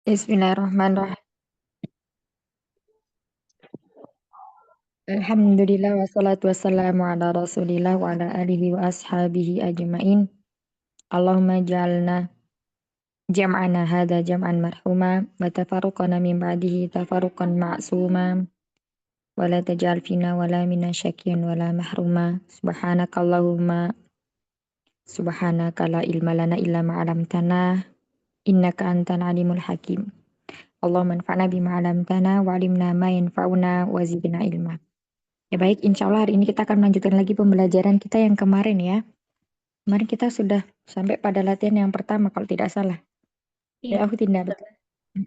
Bismillahirrahmanirrahim. Alhamdulillah wassalatu wassalamu ala Rasulillah wa ala alihi wa ashabihi ajmain. Allahumma ja'alna jam'ana hadha jam'an marhuma wa tafarruqana min ba'dihi tafarruqan ma'suma wa la taj'al fina wa la minna syakiyan wa la mahruma. Subhanaka la ilma lana illa ma 'allamtana innaka antal alimul hakim. Allahumma anfa'na bima 'allamtana wa 'allimna ma yanfa'una wa zidna ilma. Ya baik, insya Allah hari ini kita akan melanjutkan lagi pembelajaran kita yang kemarin ya. Kemarin kita sudah sampai pada latihan yang pertama kalau tidak salah. Iya, Ya, aku tidak betul.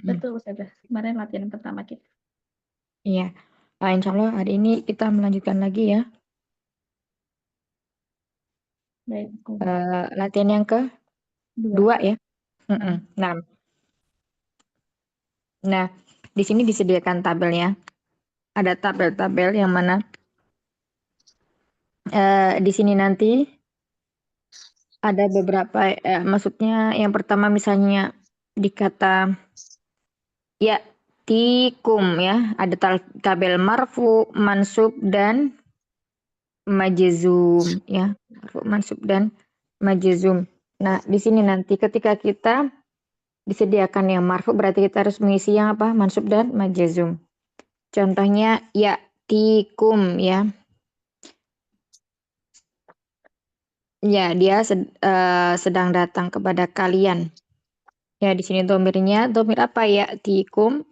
betul Ustazah. Kemarin latihan pertama kita. Iya. Insya Allah hari ini kita melanjutkan lagi ya. Baik, Latihan yang kedua ya. Nah, di sini disediakan tabelnya. Ada tabel-tabel yang mana di sini nanti ada beberapa, maksudnya yang pertama misalnya di kata ya tikum ya, ada tabel marfu, mansub dan majzum ya, marfu, mansub dan majzum. Nah, di sini nanti ketika kita disediakan yang marfu berarti kita harus mengisi yang apa? Mansub dan majzum. Contohnya ya tikum ya. Ya, dia sedang datang kepada kalian. Ya, di sini domirnya, domir apa ya tikum?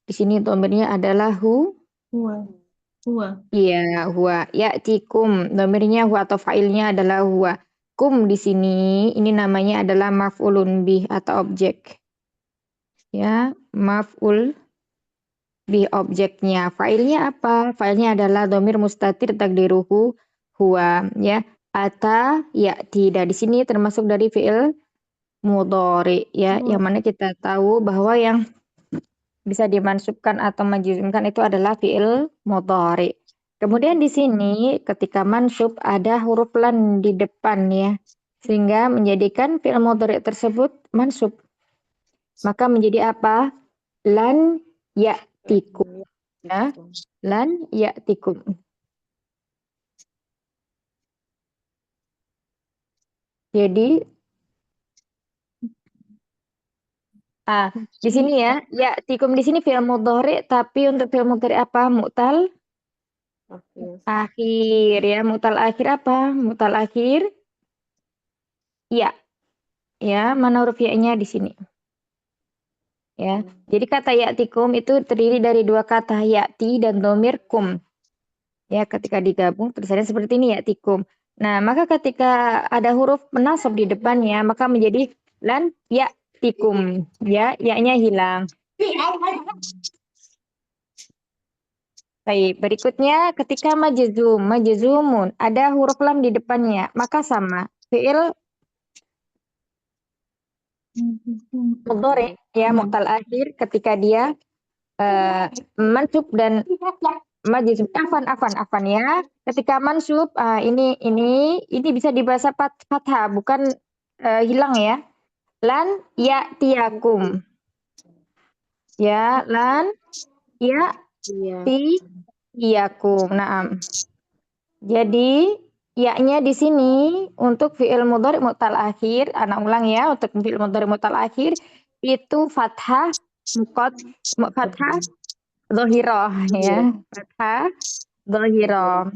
Di sini domirnya adalah Huwa. Iya, huwa. Ya'tikum. Domirnya huwa atau fa'ilnya adalah huwa. Kum di sini ini namanya adalah maf'ulun bih atau objek. Ya, maf'ul bih objeknya. Fa'ilnya apa? Fa'ilnya adalah domir mustatir takdiruhu huwa. Ya, ata ya'ti. Di sini termasuk dari fi'il mudhari ya, yang mana kita tahu bahwa yang bisa dimansubkan atau majzumkan itu adalah fi'il mudhari. Kemudian di sini ketika mansub ada huruf lan di depan ya, sehingga menjadikan fi'il mudhari tersebut mansub. Maka menjadi apa? Lan ya'tikum. Ya, lan ya'tikum. Jadi di sini ya, ya'tikum di sini fi'il mudhari, tapi untuk fi'il mudhari apa? Mu'tal akhir ya, mu'tal akhir apa? Mu'tal akhir ya. Ya, mana huruf ya-nya di sini. Ya. Jadi kata ya'tikum itu terdiri dari dua kata ya'ti dan domir kum. Ya, ketika digabung tulisannya seperti ini ya'tikum. Nah, maka ketika ada huruf penasab di depannya, maka menjadi lan ya'tikum. Ya, ya-nya hilang. Baik, berikutnya ketika majzumun, ada huruf lam di depannya, maka sama. Fi'il mudhari ya, mu'tal akhir ketika dia mansub dan majzum. Afan ya. Ketika mansub ini bisa dibaca fathah bukan hilang ya. Lan ya'tiyakum. Ya, lan ya'tiyakum. Naam. Jadi ya-nya di sini untuk fi'il mudhari mu'tal akhir, anak ulang ya, untuk fi'il mudhari mu'tal akhir itu fathah fathah dhahirah ya, fathah dhahirah.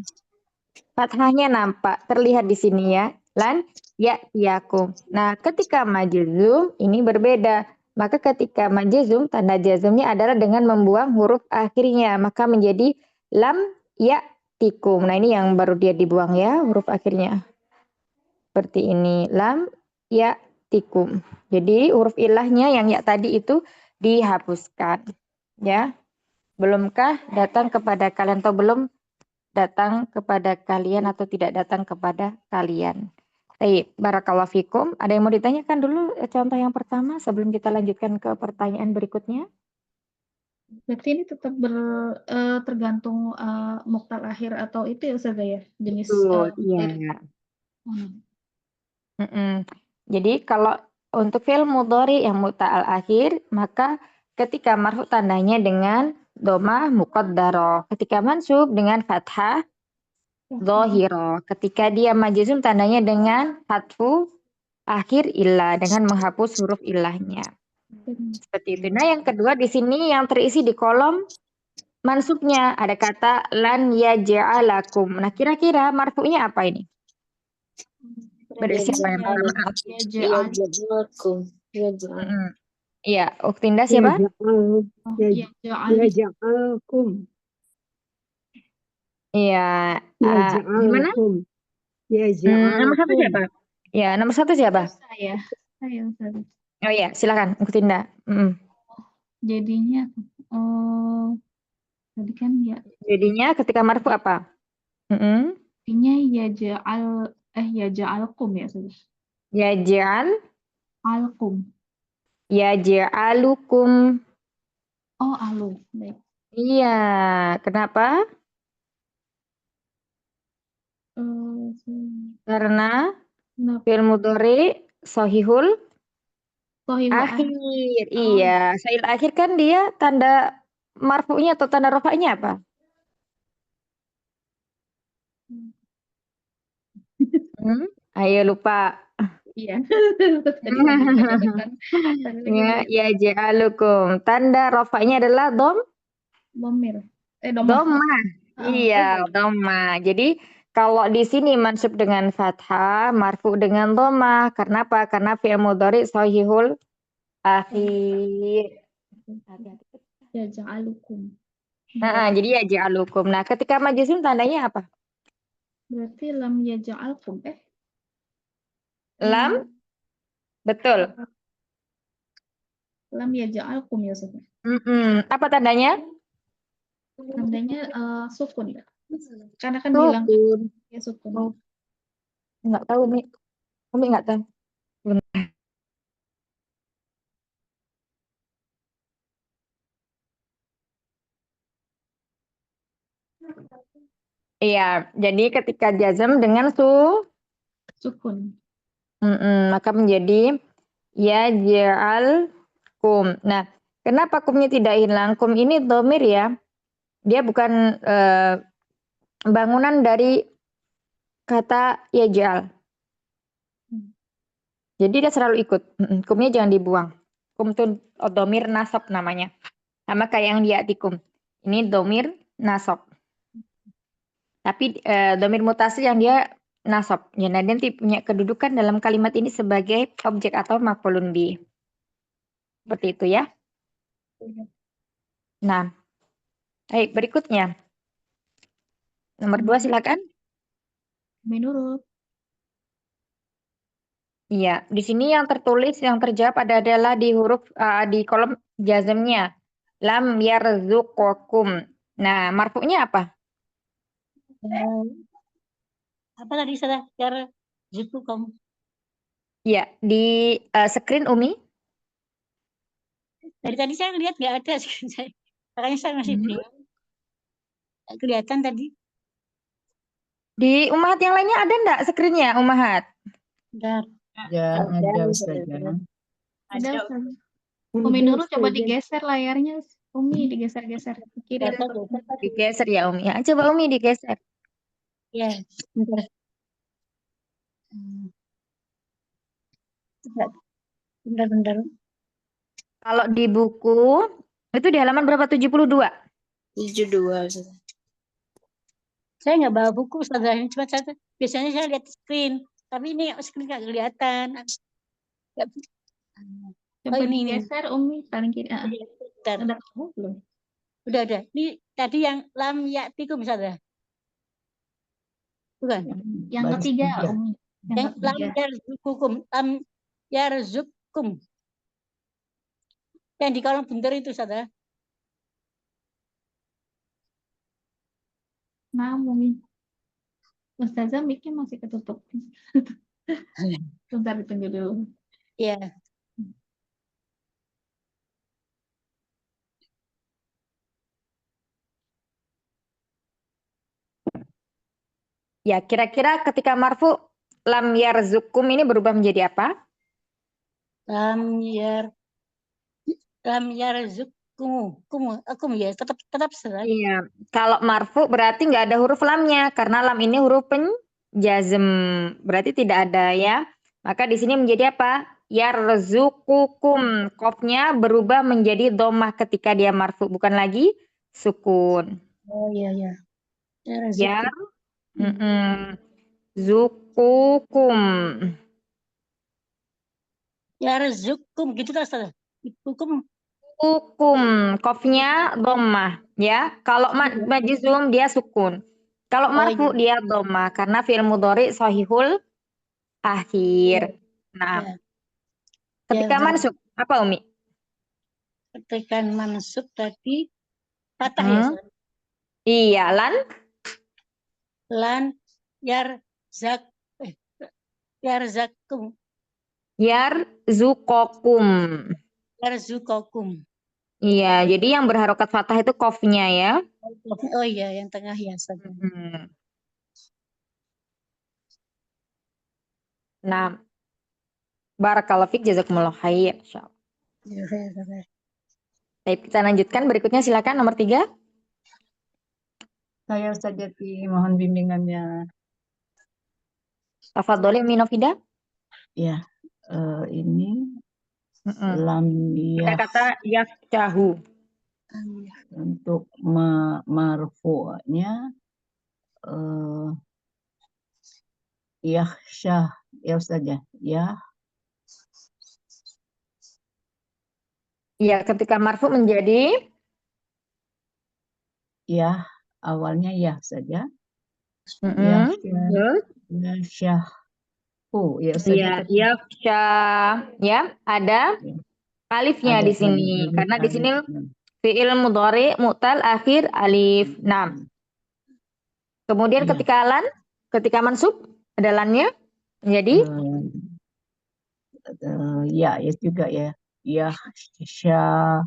Fathahnya nampak terlihat di sini ya. Lan ya'tiyakum. Nah, ketika majzum ini berbeda. Maka ketika majzum tanda jazmnya adalah dengan membuang huruf akhirnya, maka menjadi lam ya'tikum. Nah, ini yang baru dia dibuang ya, huruf akhirnya. Seperti ini, lam ya'tikum. Jadi huruf ilahnya yang ya tadi itu dihapuskan. Ya. Belumkah datang kepada kalian atau belum datang kepada kalian atau tidak datang kepada kalian. Baik, barakallahu fikum. Ada yang mau ditanyakan dulu contoh yang pertama sebelum kita lanjutkan ke pertanyaan berikutnya? Berarti ini tetap tergantung muqtal akhir atau itu ya Ustazah ya, jenis Iya. dari. Jadi kalau untuk fi'il mudhari yang mu'tal akhir, maka ketika marfu tandanya dengan dhammah muqaddarah. Ketika mansub dengan fathah dhahirah. Ketika dia majzum tandanya dengan fathu akhir ilah dengan menghapus huruf ilahnya. Seperti itu. Nah, yang kedua di sini yang terisi di kolom mansubnya ada kata lan yaj'alakum. Nah, kira-kira marfu'nya apa ini? Berisi apa yang pertama? Yaj'al. Yaj'alakum. Yaj'al. Iya, Uktinda siapa? Yaj'alakum. Iya, gimana? Yaj'alakum. Nomor satu Yaj'alakum. siapa? Ya, nomor satu siapa? Saya. Ustaz. Oh iya, silakan Uktinda. Jadinya tadi kan ya. Jadinya ketika marfu apa? Jadinya yaj'alkum ya, Ustaz. Alkum. Yaj'alukum. Oh, alu. Baik. Iya, kenapa? Karena fi'il mudhari sahihul akhir. Iya, sahihul akhir kan dia tanda marfu'nya atau tanda rafa'nya apa? Ayo lupa. Iya. Tadi Ya, ja'alukum. Tanda rafa'nya adalah domir. Dhamma. Iya, dhamma. Jadi kalau di sini mansub dengan fathah, marfu dengan dhamma. Karena apa? Karena fi'il mudhari sahihul akhir. Yaj'alukum. Jadi ya ja'alukum. Nah, ketika majzum tandanya apa? Berarti lam yaj'alkum. Lam? Betul. Lam yaj'alkum ya, Ustaz. Apa tandanya? Tandanya sukun ya. Karena kan Sukun. bilang ya sukun. Enggak tahu, Mi. Umi enggak tahu. Iya, jadi ketika jazm dengan sukun. Maka menjadi ya ja'al kum. Nah, kenapa kumnya tidak hilang? Kum ini dhamir ya. Dia bukan bangunan dari kata yaj'al. Jadi dia selalu ikut. Kumnya jangan dibuang. Kum itu dhamir nasab namanya. Sama kayak yang di atikum. Ini dhamir nasab. Tapi dhamir mutasi yang dia nasab. Ya, nah, nanti punya kedudukan dalam kalimat ini sebagai objek atau maf'ulun bih. Seperti itu ya. Nah, baik berikutnya. Nomor 2 silakan. Menurut. Iya, di sini yang tertulis, yang terjawab adalah di huruf di kolom jazmnya. Lam yarzuqakum. Nah, marfu'nya apa? Apa tadi salah? Yarzuqakum. Iya, di screen Umi. Dari tadi saya lihat nggak ada. Makanya saya masih bingung. Nggak kelihatan tadi. Di Ummahat yang lainnya ada enggak screen-nya, Ummahat? Bentar. Ada Ustazah. Ada Ustaz. Umi Nurul coba digeser layarnya. Umi digeser-geser ke kiri atau ke kanan. Digeser ya Umi. Ya, coba Umi digeser. Ya, bentar. Bentar. Kalau di buku itu di halaman berapa? 72. 72. Saya nggak bawa buku, Ustazah. Ini cuma biasanya saya lihat screen, tapi ini screen nggak kelihatan. Coba digeser Umi paling kiri. Bentar. Belum. Udah. Ini tadi yang lam ya'tikum, Ustazah. Bukan. Yang ketiga Umi. Yang lam yarzuqukum, lam yarzuqkum. Yang di kolom bentar itu, Ustazah. Nah, Umi. Ustazah mic-nya masih ketutup. Bentar ditunggu dulu. Iya. Ya, kira-kira ketika marfu lam yarzuqkum ini berubah menjadi apa? lam yar lam yarzukum ya tetap salah. Iya, kalau marfu berarti nggak ada huruf lamnya karena lam ini huruf penjazm, berarti tidak ada ya. Maka di sini menjadi apa? Yarzukukum, qafnya berubah menjadi dhammah ketika dia marfu, bukan lagi sukun. Oh iya ya. Yar, Yarzukum. zukukum. Yarzukum gitu tak salah. Hukum. Hukum, qafnya dhammah ya. Kalau majzum dia sukun. Kalau Oh marfu iya. dia dhammah karena fi'il mudhari shahihul akhir. Nah, Ya. ketika Ya, mansub apa Umi? ketika mansub tadi patah ya. Hmm. Iya, Lan yarzak yarzakum yarzukokum. yarzukokum. Iya, jadi yang berharokat fathah itu qafnya ya. Oh iya, yang tengah ya saja. Nah, barakallahu fik, jazakumullah khair. Insyaallah. Ya, ya. Baik, kita lanjutkan berikutnya, silakan nomor 3. Saya saja mohon bimbingannya. Tafadholi Umi Novida. Ya, ini lam Ada kata yafcahu. untuk marfu'nya yakhsyah ya saja ya. Iya, ketika marfu menjadi Ya, awalnya ya saja. Terus? Yakhsyahu ya saja. Iya, yakhsyah. Ya, ada alifnya Ada di sini alif, karena di sini alif. fi'il mudhari mu'tal akhir alif. Nah, kemudian Iya. ketika mansub ada lannya menjadi ya juga ya. Yakhsyah.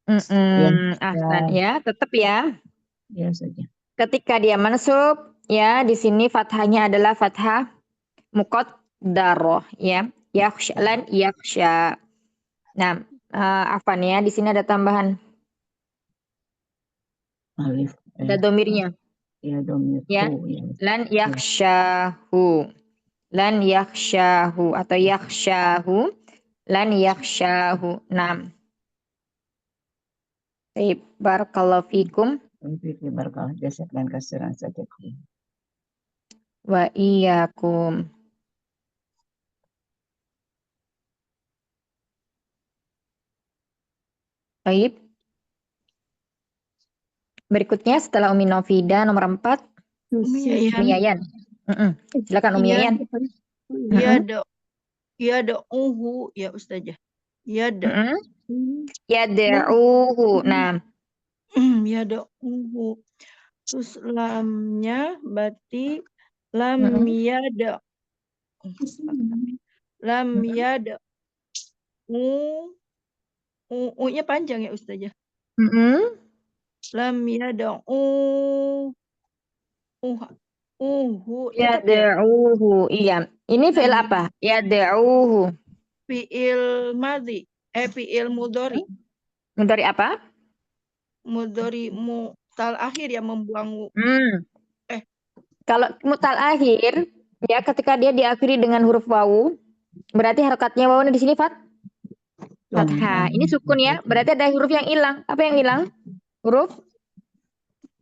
Ahsan ya, tetap ya. Ya saja. Ketika dia mansub ya, di sini fathahnya adalah fathah muqaddarah ya. Yakhshalan yakhsha. Nah, afan ya, di sini ada tambahan. Alif. Ada domirnya. Ya, domir. Ya. Lan yakhshahu. Lan yakhshahu atau yakhshahu. Lan yakhshahu. Nah. Baik, barakallahu fikum. Barakallah, jazakan khairan saja. Wa iyyakum. Baik. Berikutnya setelah Umi Novida nomor 4. Umi Yayan. Silakan Umi Yayan. Yad'uhu ya Ustazah. Yad'uhu. Nah, Yad'uhu. Terus lamnya berarti lam yada. Lam yada. U-nya panjang ya Ustazah. Lam yada. Yad'uhu. Iya. Ini fi'il apa? Yad'uhu. Fi'il madhi. Fi'il mudhari. Mudhari apa? Mudhari mu'tal akhir yang membuang. Kalau mu'tal akhir, ya ketika dia diakhiri dengan huruf wawu, berarti harokatnya wawu di sini fathah. Ini sukun ya, berarti ada huruf yang hilang. Apa yang hilang? Huruf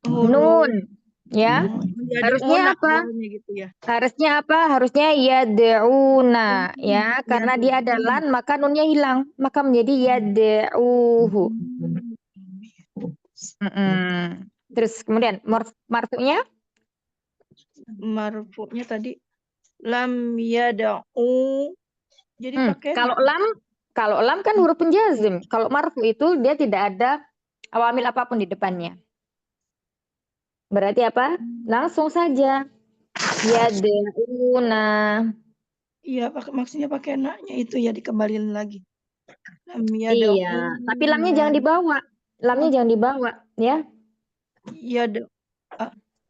nun. Ya. Harusnya apa? Gitu ya. Harusnya apa? Harusnya yad'una ya, karena dia ada lan maka nunnya hilang, maka menjadi yad'uhu. Terus kemudian marfu'nya? Marfu'nya tadi lam yad'u. Jadi pakai kalau lam kan huruf penjazim. Kalau marfu itu dia tidak ada awamil apapun di depannya. Berarti apa? Langsung saja yad'una. Iya, maksudnya pakai naknya itu ya dikembaliin lagi. Iya, tapi lamnya jangan dibawa. Lamnya jangan dibawa, ya.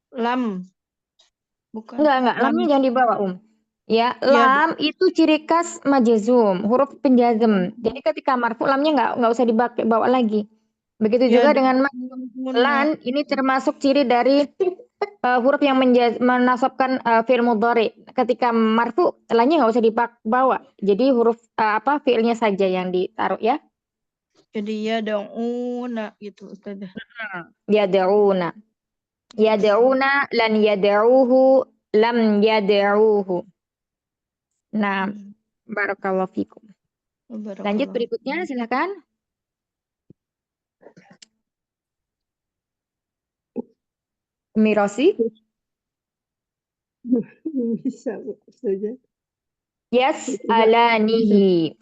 Lam. Bukan. Enggak, lamnya jangan dibawa, Ya, Ya, lam itu ciri khas majazum, huruf penjazm. Jadi ketika marfu lamnya nggak usah bawa lagi. Begitu ya juga dengan Dona. lan, ini termasuk ciri dari huruf yang menasabkan fi'il mudhari. Ketika marfu lannya nggak usah dibawa. Jadi huruf apa fi'ilnya saja yang ditaruh ya. Jadi ya Una gitu Ustazah. Yad'una. Yad'una lan yad'uhu lam yad'uhu. Nah, barakallahu fikum. Lanjut Barakallah. berikutnya silakan. Mirosi. Bisa saja. Yes, alanihi.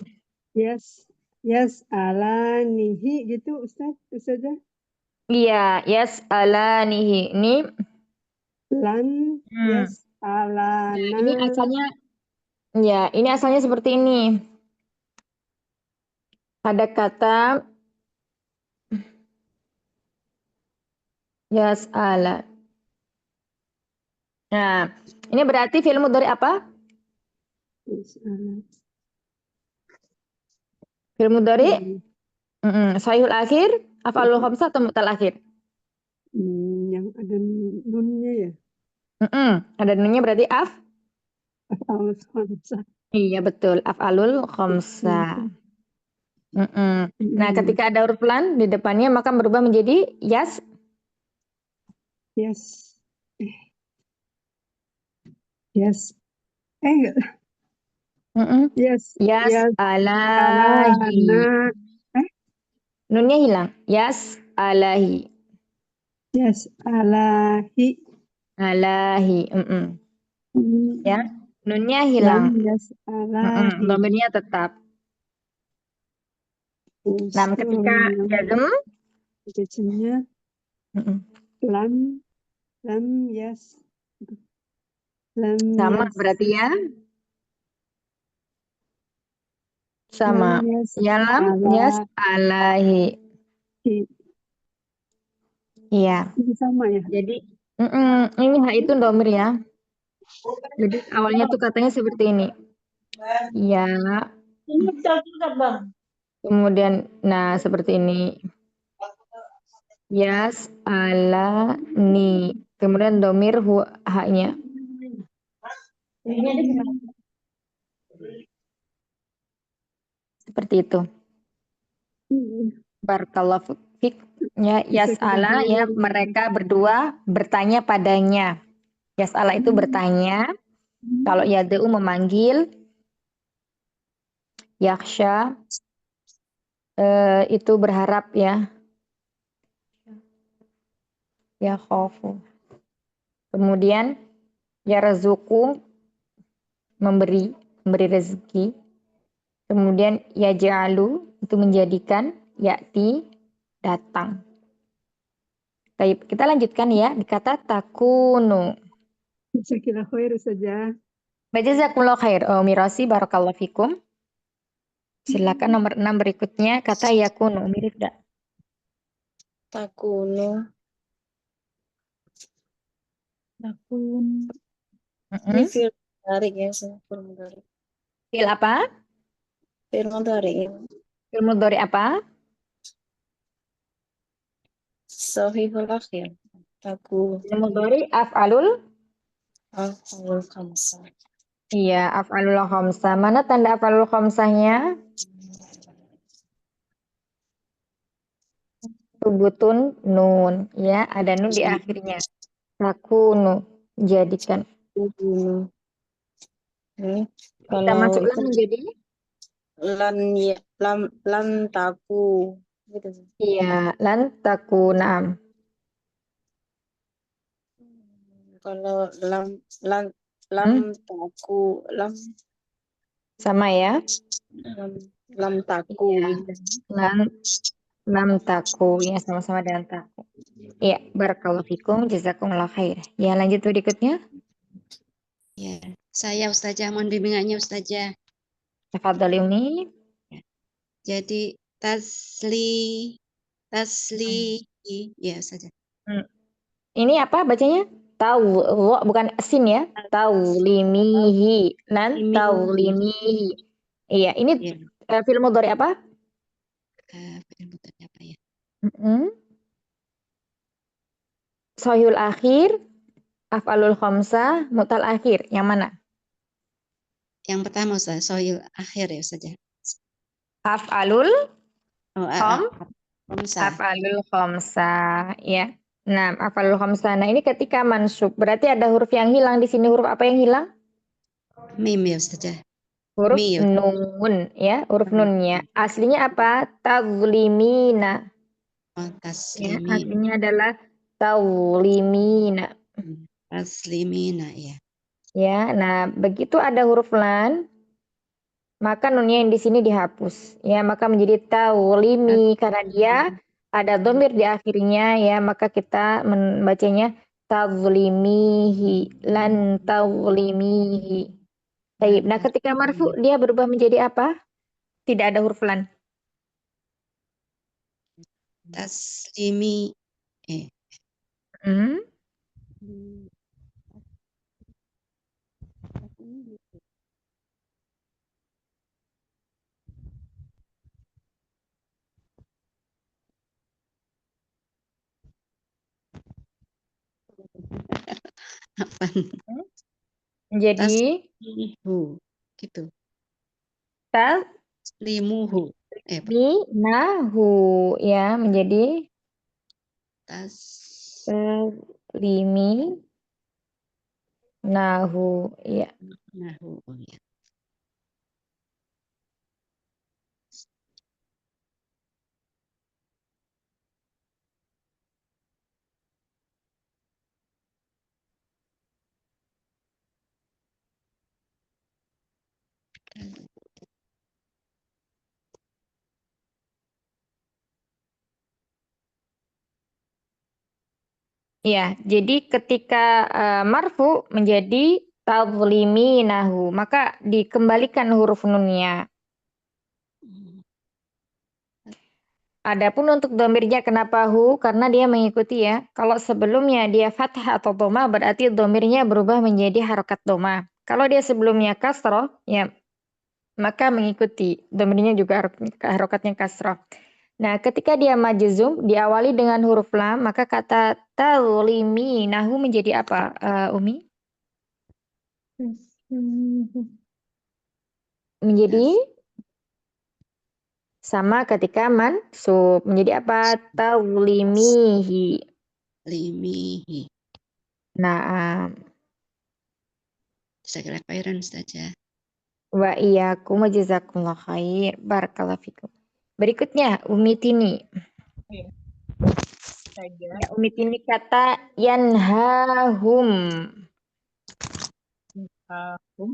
Yes, alanihi gitu Ustazah. Iya, yes, alanihi. Ini, Lan, yes, ini alana. asalnya, ya, ini asalnya seperti ini. Ada kata yes, ala. Nah, ini berarti fi'il mudhari apa? Yes, ala. Fi'il mudhari sahihul akhir, af'alul khamsah atau mu'tal akhir? Yang ada nunnya ya. Ada nunnya berarti Af'alul khamsah. Iya betul, af'alul khamsah. Nah, ketika ada huruf lan di depannya maka berubah menjadi yes. Yes. Yes. Enggak. Yes. Yes, alahi. Alana. Nunnya hilang. Yes, alahi. Yes, alahi. Alahi. Ya, nunnya hilang. Yes, alahi. Dhamirnya tetap. Nah, ketika jazm, jazmnya lam, yes. Lam, sama yes. berarti ya. Sama. Lam, yes, Ya lam, yes, alahi. Iya. Ini sama ya. Jadi, ini ha itu dhamir ya. Jadi awalnya tuh katanya seperti ini. Ya, Ini bisa Bang. kemudian, nah seperti ini. Yas, ala, ni. Kemudian domir haknya. Ini ada gimana? Seperti itu. Barakallahu fik. Ya, yas'ala ya mereka berdua bertanya padanya. Yas'ala itu bertanya. Kalau yad'u memanggil. Yaksha itu berharap ya. Ya khofu. Kemudian yarzuku memberi rezeki. Kemudian yaj'alu itu menjadikan, ya'ti datang. Baik, kita lanjutkan ya di kata takunu. Jazakallahu khair saja. Jazakumullah khair. Oh, Mirasi barakallahu fikum. Silakan nomor 6 berikutnya kata yakunu. Mirip enggak? Takunu. Ini Mm-mm. fi'il mudhari ya, fi'il mudhari. Fi'il apa? Fi'il mudhari. Fi'il mudhari apa? Sahihul akhir. Takunu. Fi'il mudhari af'alul. Af'alul khamsah. Iya, af'alul khamsah. Mana tanda af'alul khamsahnya? Subutun nun, ya, ada nun di akhirnya. Takunu, jadikan. Ini Kita kalau masuk itu lam menjadi lan taku gitu. iya, lan takunam. Kalau lam taku Sama ya. lam taku Iya. gitu. Lam taku, ya sama-sama dengan taku. Iya, barakallahu fikum, jazakumullah khair. Ya, lanjut berikutnya. Ya, saya Ustazah, mohon bimbingannya Ustazah. Tafadhali Umi. Jadi tasli, ya Ustazah. Ini apa bacanya? bukan sin ya, taulimihi, lan Limihi. taulimihi. Iya, ini Iya. fi'il mudhari apa? Fi'il mudhari apa ya? Sahihul akhir, af'alul khamsah, mu'tal akhir. Yang mana? Yang pertama Ustaz, sohil akhir ya Ustaz ya. Af'alul Oh, khamsah. af'alul khamsah, ya. Nah, af'alul khamsah. Nah, ini ketika mansub, berarti ada huruf yang hilang di sini. Huruf apa yang hilang? Mim ya Ustaz ya. Huruf Mi ya. nun, ya, huruf nunnya. Aslinya apa? Tazlimina. Oh, Ya, taslimi. aslinya adalah taulimina. Taslimina ya. Ya, nah begitu ada huruf lan, maka nunnya yang di sini dihapus. Ya, maka menjadi taulimi karena dia ada dhamir di akhirnya, ya, maka kita membacanya tazlimihi, lan taulimihi. Baik. Nah, ketika marfu dia berubah menjadi apa? Tidak ada huruf lan. Taslimi. Hmm? Apa? Jadi Taslimuhu. Gitu. taslimuhu, ya, menjadi taslimi nahu, ya. Nahu. Oh, ya. Ya, jadi ketika marfu menjadi tadliminahu, maka dikembalikan huruf nunnya. Adapun untuk domirnya kenapa hu? Karena dia mengikuti, ya. Kalau sebelumnya dia fathah atau dhamma, berarti domirnya berubah menjadi harokat dhamma. Kalau dia sebelumnya kasroh, ya, maka mengikuti. Domirnya juga harokatnya kasroh. Nah, ketika dia majzum diawali dengan huruf lam, maka kata tadliminahu menjadi apa, Umi? Menjadi sama ketika mansub. Menjadi apa? Tadlimihi. Limihi. Nah, Saya kira khairan Ustaz ya. wa iyyakum wa jazakumullah khair. Barakallahu fikum. Berikutnya Umi Tini. Ya, Umi Tini kata yanhahum.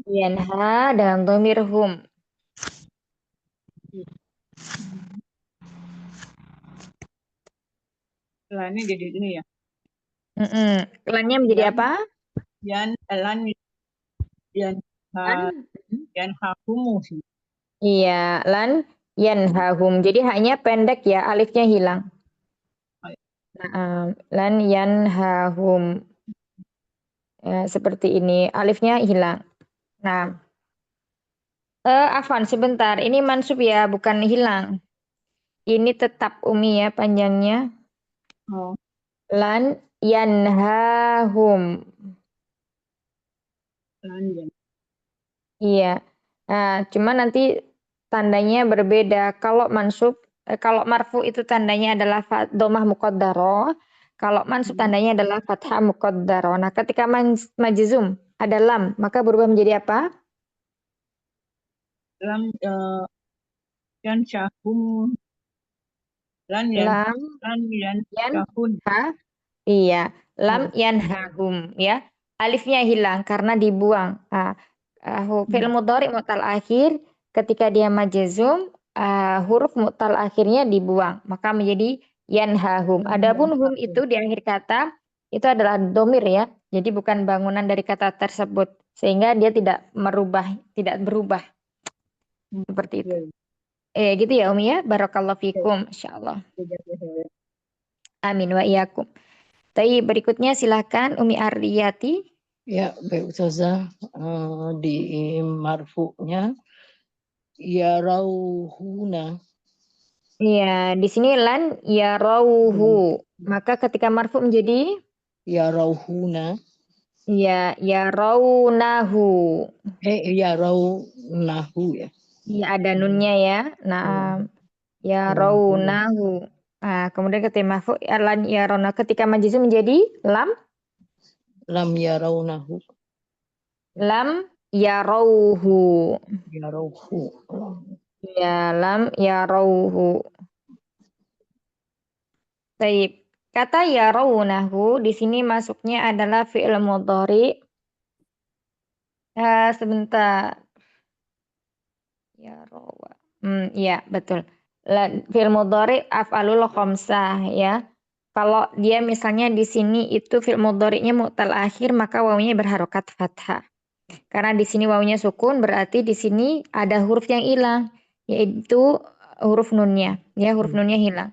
Yanha dengan dhamir hum. Lannya jadi ini ya. Lannya menjadi apa? Yan hakumu sih. Iya, lan yanhahum. Jadi hanya pendek, ya, alifnya hilang. Nah, lan yanhahum. Ya, seperti ini, alifnya hilang. Nah, afwan sebentar, ini mansub ya, bukan hilang. Ini tetap Umi ya panjangnya. Oh. Lan yanhahum. Iya. Nah, cuma nanti tandanya berbeda. Kalau mansub, kalau marfu itu tandanya adalah dhammah muqaddarah. Kalau mansub tandanya adalah fathah muqaddarah. Nah, ketika majzum ada lam, maka berubah menjadi apa? Lam yan syahum. Lan Lam yan yan syahun. ha. Iya, lam yanhahum, ya. Alifnya hilang karena dibuang. Fi'il mudhari mu'tal akhir ketika dia majzum, huruf mu'tal akhirnya dibuang, maka menjadi yanhahum. Adapun hum itu di akhir kata itu adalah domir, ya. Jadi bukan bangunan dari kata tersebut, sehingga dia tidak berubah. Seperti itu. Gitu ya Umi ya. Barakallahu fikum, insyaallah. Amin wa iyyakum. Tapi berikutnya silakan Umi Ardiyati. Ya, baik Ustazah. Di marfu'nya ya rauhuna. Iya, di sini lan ya rauhu. Maka ketika marfu menjadi Ya rauhuna. ya raunahu. Ya raunahu ya. Iya, ada nunnya ya. Nah, ya raunahu. Nah, kemudian ketika marfu lan ya rauna, ketika majzum menjadi lam Lam ya raunahu. lam ya rauhu. Ya rauhu. Ya lam ya rauhu. Baik. Kata ya raunahu di sini masuknya adalah fi'il mudhari. Sebentar. Ya rawa. Iya, betul. Fi'il mudhari af'alul khamsah ya. Kalau dia misalnya di sini itu fi'il mudhari'nya mu'tal akhir, maka wawunya berharokat fathah. Karena di sini wawunya sukun, berarti di sini ada huruf yang hilang, yaitu huruf nunnya. Ya, huruf nunnya hilang.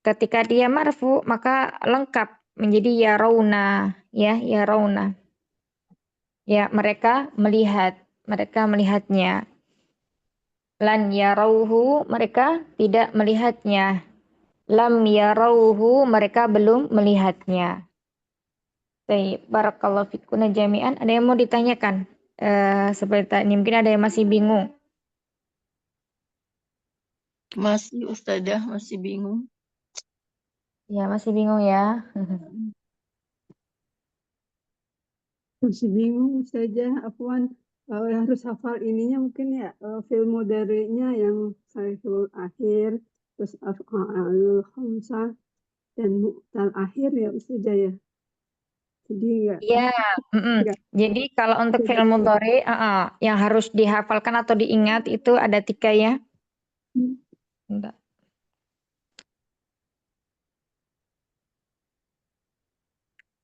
Ketika dia marfu, maka lengkap menjadi ya rauna, ya rauna. Ya, mereka melihatnya. Lan yarauhu, mereka tidak melihatnya. Lam yarauhu, mereka belum melihatnya. Baik, barakallahu fikuna jami'an. Ada yang mau ditanyakan? Seperti tadi mungkin ada yang masih bingung. Masih Ustazah, masih bingung. Ya, masih bingung ya. Masih bingung saja, Afwan. Harus hafal ininya mungkin ya, fi'il mudhari'nya yang sahihul akhir, terus af'alul khamsah, dan mu'tal akhir ya Ustazah ya. Jadi Ya, enggak jadi kalau untuk fi'il mudhari, yang harus dihafalkan atau diingat itu ada 3 ya. Bentar.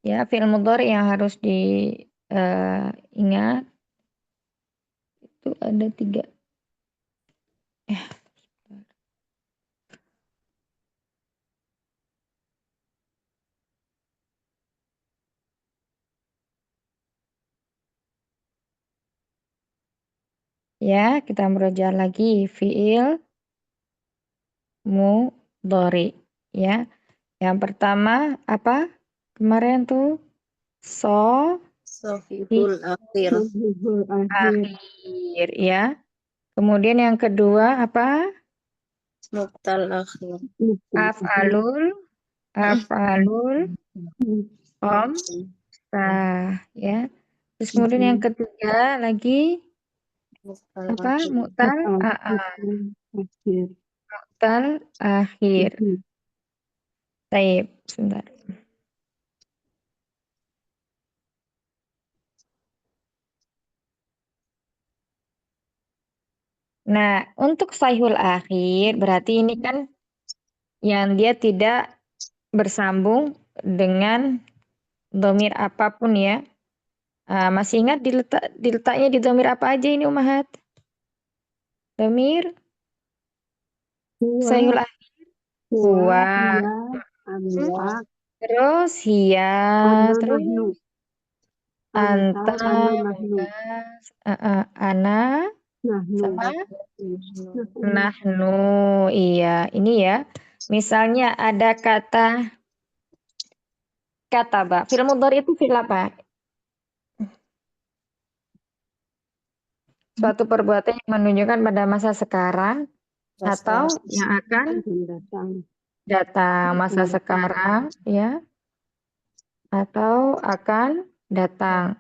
Ya, fi'il mudhari yang harus diingat itu ada 3. Ya, kita merujuk lagi fi'il mudhari ya. Yang pertama apa? Kemarin tuh Sofibul akhir. sahihul akhir, akhir ya. Kemudian yang kedua apa? Muqtal akhir. Af'alul khamsah ya. Terus kemudian yang ketiga lagi Muqtal apa? akhir. Mu'tal akhir. akhir. Baik, sebentar. Nah, untuk sahihul akhir berarti ini kan yang dia tidak bersambung dengan dhamir apapun ya. Masih ingat diletaknya di dhamir apa aja ini Ummahat? Dhamir sahihul akhir. Huwa. Anta, Terus hiya, terus nahnu. anta, Ana, nahnu. ana, Nahnu. sama nahnu. Iya, ini ya. Misalnya ada kata kataba. Fi'il mudhari itu fi'il apa? Suatu perbuatan yang menunjukkan pada masa sekarang atau yang akan datang masa sekarang ya atau akan datang.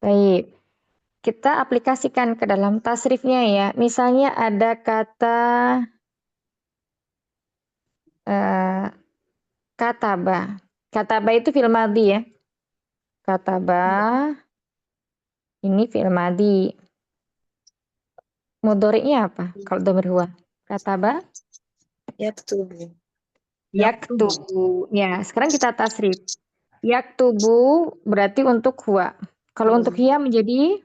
Baik. Kita aplikasikan ke dalam tasrifnya ya. Misalnya ada kata kataba. Kataba itu fi'il madhi ya. Kataba ini fi'il madhi. Mudhari'nya apa? Kalau dhamir huwa. Kataba Yaktubu. yaktubu. Ya, sekarang kita tasrif. Yaktubu berarti untuk huwa. Kalau untuk hiya menjadi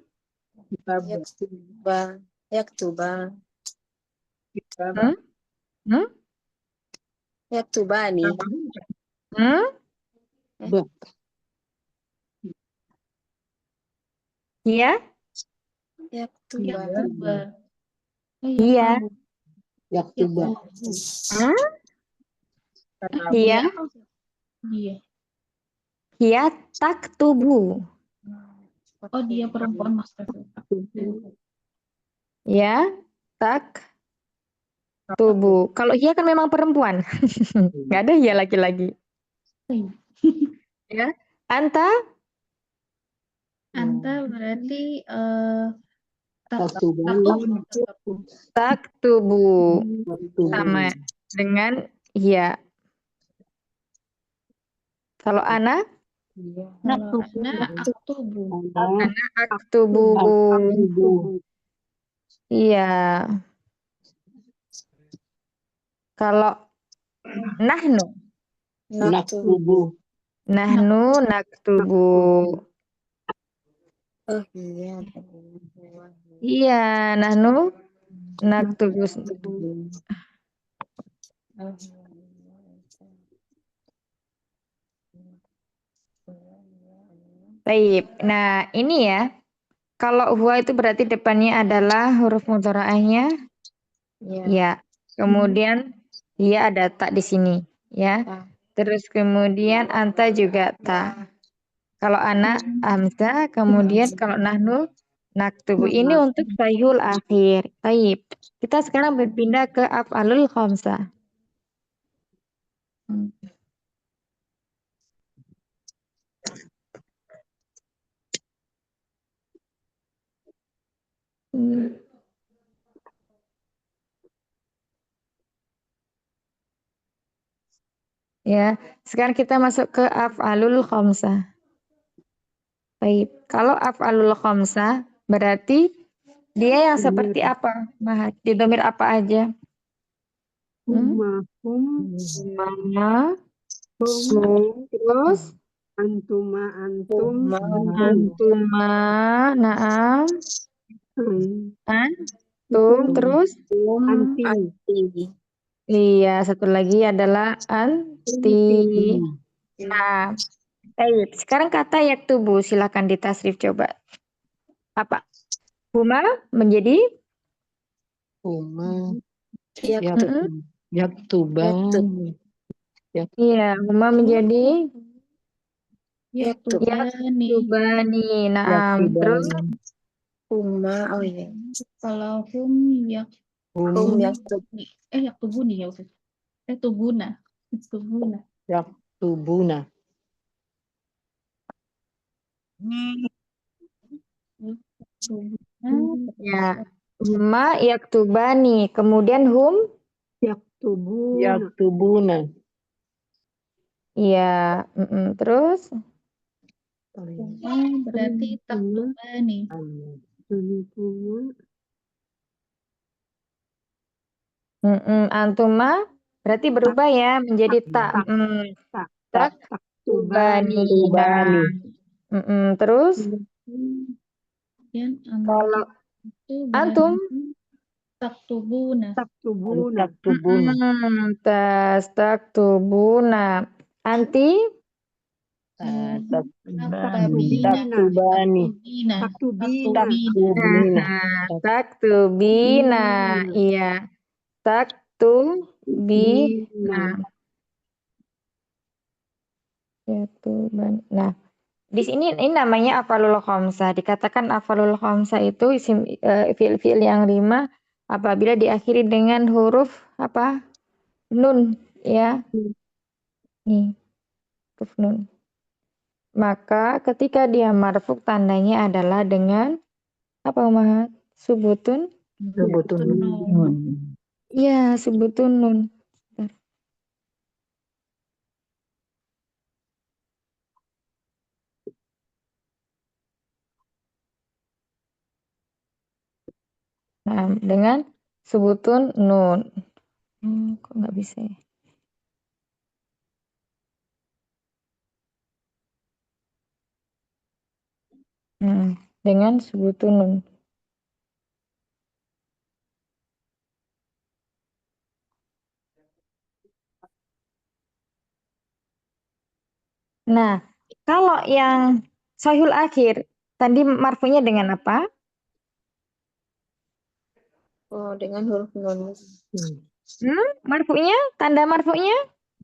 Yaktuba. Yaktuba. hmm? Yaktubani. Hmm? Ba. Iya? Yaktuba. Yaktuba. Iya. Yaktuba. Hmm? Iya. Dia. Iya taktubu. Oh, dia perempuan Mas. Ya, taktubu. Kalau iya kan memang perempuan. Nggak ada iya laki-laki. Ya. Anta? Anta berarti Taktubani. Taktubu. Taktubani. Sama dengan iya. Kalau ana? kalau Ana aktubu. Ana aktubu. Aktubu. Iya. Kalau nahnu? Naktubu. Nahnu naktubu. Oh iya. Iya, nahnu naktubu. Baik. Nah, ini ya. Kalau huwa itu berarti depannya adalah huruf mudharaahnya ya. Kemudian dia ada tak di sini ya. Terus kemudian anta juga tak. Kalau anak hamzah, kemudian kalau nahnu naktubu. Ini untuk sahihul akhir. Baik. Kita sekarang berpindah ke af'alul khamsah. Ya, sekarang kita masuk ke af'alul khamsah. Baik, kalau af'alul khamsah berarti dia yang seperti apa? Mahat, di domir apa aja? Huma, hum, Mana, terus antuma, antum, antum, antuma, naam, antum, terus anti. iya satu lagi adalah anti. Nah, baik. Sekarang kata yaktubu silakan ditasrif coba. Apa? Huma menjadi Huma. Mm-mm. Yaktuban. Iya, huma menjadi Yaktubani. yaktubani. Naam. Terus Uma. Oh iya. Kalau hum Hum. yaktubuni ya Ustaz. Tubuna. Tubuna. Yaktubuna. ya, huma yaktubani. Kemudian hum Yaktubuna. Yaktubuna. iya, terus Berarti taktubani. antuma berarti berubah ya menjadi tak. Taktubani. Nah, terus Kemudian kalau itu antum berarti taktubuna. Taktubuna. Taktubuna. taktubuna. Anti Taktubani. Taktubina. taktubina. Iya. Taktubina. Nah, di sini ini namanya afalul khamsah. Dikatakan afalul khamsah itu isim fiil-fiil yang 5 apabila diakhiri dengan huruf apa? Nun, ya. Nih, huruf nun. Maka ketika dia marfuk tandanya adalah dengan apa Umahat? Subutun? Iya, subutun nun. Nah, dengan subutun nun. Kok nggak bisa ya? Dengan subutun nun. Nah, kalau yang sahihul akhir, tadi marfu'nya dengan apa? Oh, dengan huruf nun. Marfu'nya, tanda marfu'nya?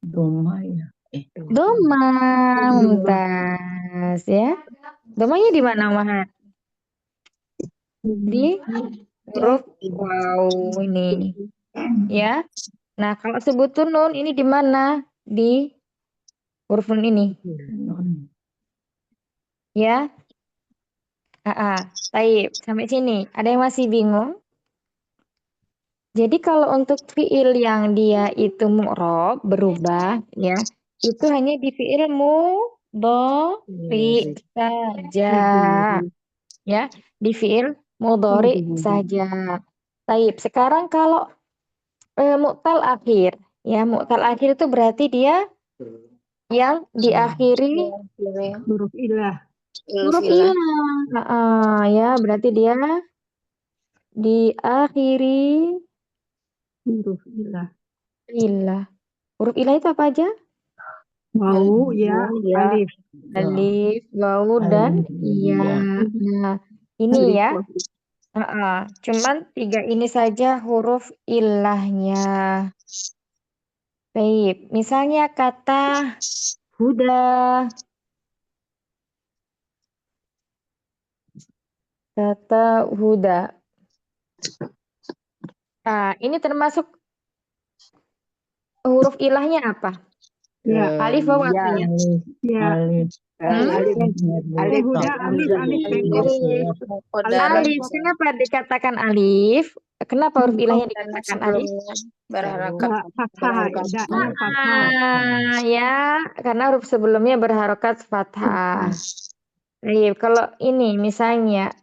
Doma ya. Doma, mumtaz ya. Domanya di mana, Mahat? Di huruf waw ini ya. Nah, kalau sebutun nun ini di mana? Di huruf nun ini Non. ya. Taib. Sampai sini. Ada yang masih bingung? Jadi kalau untuk fiil yang dia itu mu'rob berubah ya, itu hanya di fiil mudhari saja ya, di fiil mudhari saja. Taib. Sekarang kalau mu'tal akhir ya, mu'tal akhir itu berarti dia yang diakhiri Huruf ilah. huruf ilah. Ya, berarti dia diakhiri Huruf ilah. ilah. Huruf ilah itu apa aja? Wau, ya, alif. Alif, wawu, dan iya. Nah, ini Alif, ya. waw. Cuman 3 ini saja huruf ilahnya. Baik, misalnya kata huda. Kata huda. Nah, ini termasuk huruf ilahnya apa? Ya. Alif wawu atau ya? Ya. Alif. Alif. Alif. Huda, alif, alif, bengkok. Alif. Kenapa dikatakan alif? Kenapa huruf ilahnya dikatakan alif? Berharakat. Fathah, daknya fathah. Ya, karena huruf sebelumnya berharokat fathah. Baik, kalau ini misalnya,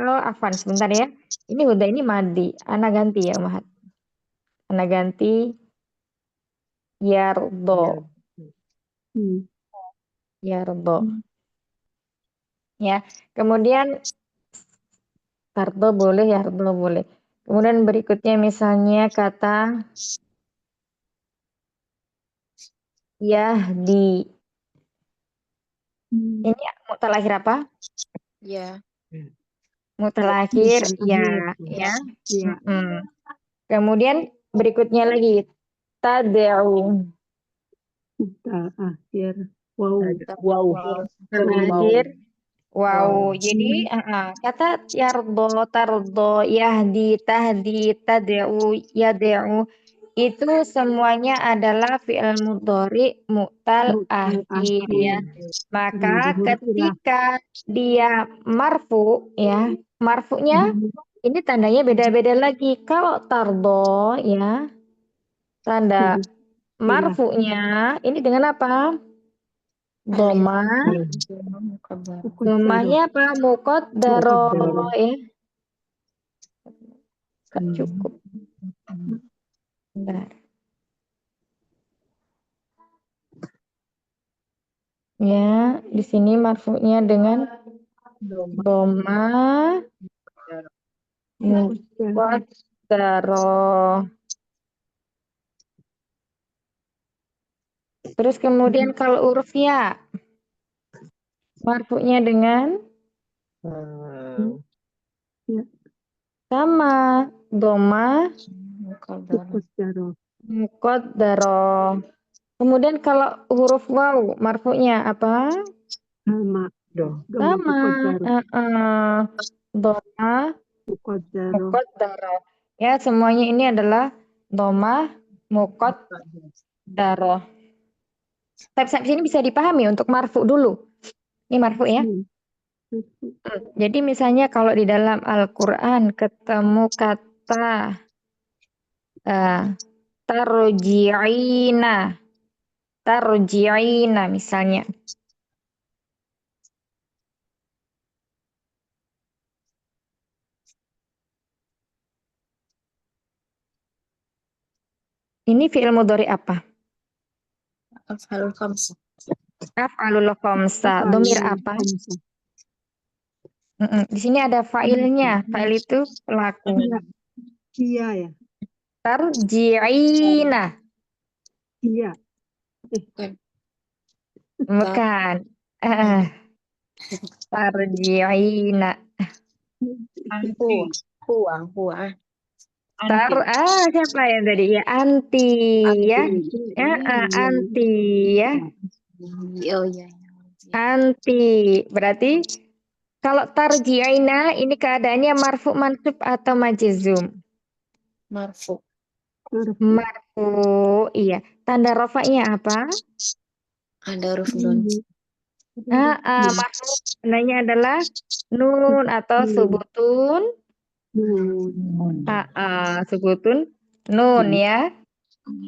afwan sebentar ya. Ini udah ini madi. Ana ganti ya, Mahat. Ana ganti yardo. Yardo. Ya, kemudian tardo boleh, yardo boleh. Kemudian berikutnya misalnya kata yahdi. Ini mu'tal akhir apa? Ya. Mu'tal akhir ya. Kemudian berikutnya lagi tad'u. Mu'tal akhir. Wow. Akhir. Wow. Jadi kata yardo, tardo, yahdi, tahdi, tad'u, yad'u itu semuanya adalah fi'il mudhari mu'tal akhir ya. Maka ketika dia marfu ya, marfunya ini tandanya beda-beda lagi. Kalau tardo ya, tanda marfunya ini dengan apa? Doma. Domanya apa? Muqaddaro ya. Gak cukup. Bentar. Ya, di sini marfunya dengan doma muqaddaro. Terus kemudian kalau huruf ya, marfunya dengan sama doma muqaddaro. Kemudian kalau huruf waw, marfunya apa? Sama. Sama. Doma muqaddaro. Ya, semuanya ini adalah doma muqaddaro. Step-step sini bisa dipahami untuk marfu dulu. Ini marfu ya. Jadi misalnya kalau di dalam Al-Quran ketemu kata tarji'ina misalnya. Ini fi'il mudhari apa? Af'alul khamsah. Af'alul khamsah. Domir apa? Di sini ada fa'ilnya. Fa'il itu pelaku. Iya ya. Tarji'ina. Iya. Bukan. Tarji'ina. Siapa yang tadi? Ya, anti ya. Anti ya. Oh iya. Anti. Berarti kalau tarji'ina ini keadaannya marfu mansub atau majzum? Marfu. Marfu. Iya. Tanda rofaknya apa? Ada huruf nun. Marfu tandanya adalah nun atau subutun. Subutun nun ya.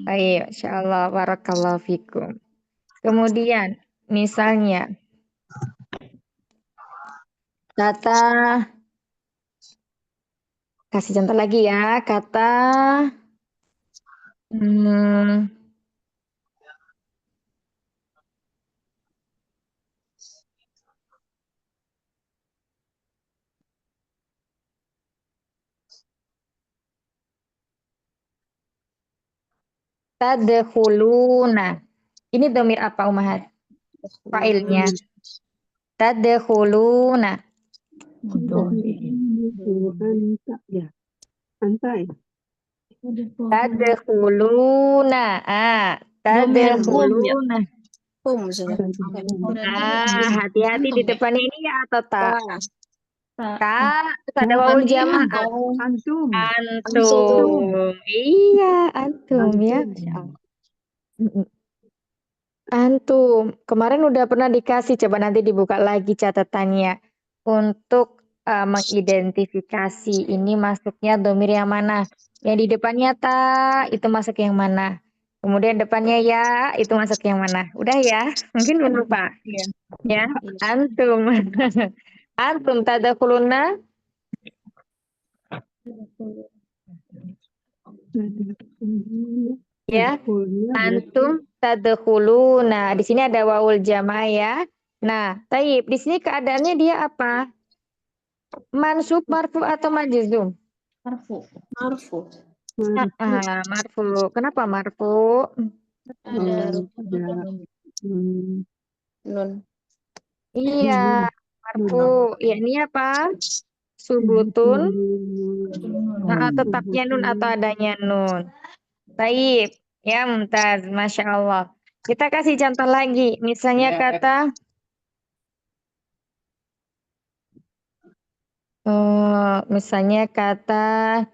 Baik, insyaallah barakallahu fikum. Kemudian misalnya kata, kasih contoh lagi ya, kata tadkhuluna. Ini domir apa Umahat? Fa'ilnya. Tadkhuluna. Anta ya. Anta ya. Tadkhuluna. Tadkhuluna. Hati-hati di depannya ini ya atau tak? Terus ada wawul jamaah. Antum. Antum. Iya, antum ya. Antum. Kemarin udah pernah dikasih, coba nanti dibuka lagi catatannya. Untuk mengidentifikasi ini masuknya domir yang mana. Yang di depannya ta, itu masuk yang mana. Kemudian depannya ya, itu masuk yang mana. Udah ya? Mungkin belum lupa. Ya, antum. Antum tadkhuluna. Ya, antum tadkhuluna. Di sini ada wawul jamaah ya. Nah, taib. Di sini keadaannya dia apa? Mansub, marfu atau majzum? Marfu. Marfu. Kenapa marfu? Ada Nun. Iya, marfu. Ya, ini apa? Subutun. Tetapnya nun atau adanya nun. Taib. Ya, mumtaz. Masya Allah. Kita kasih contoh lagi. Misalnya kata misalnya kata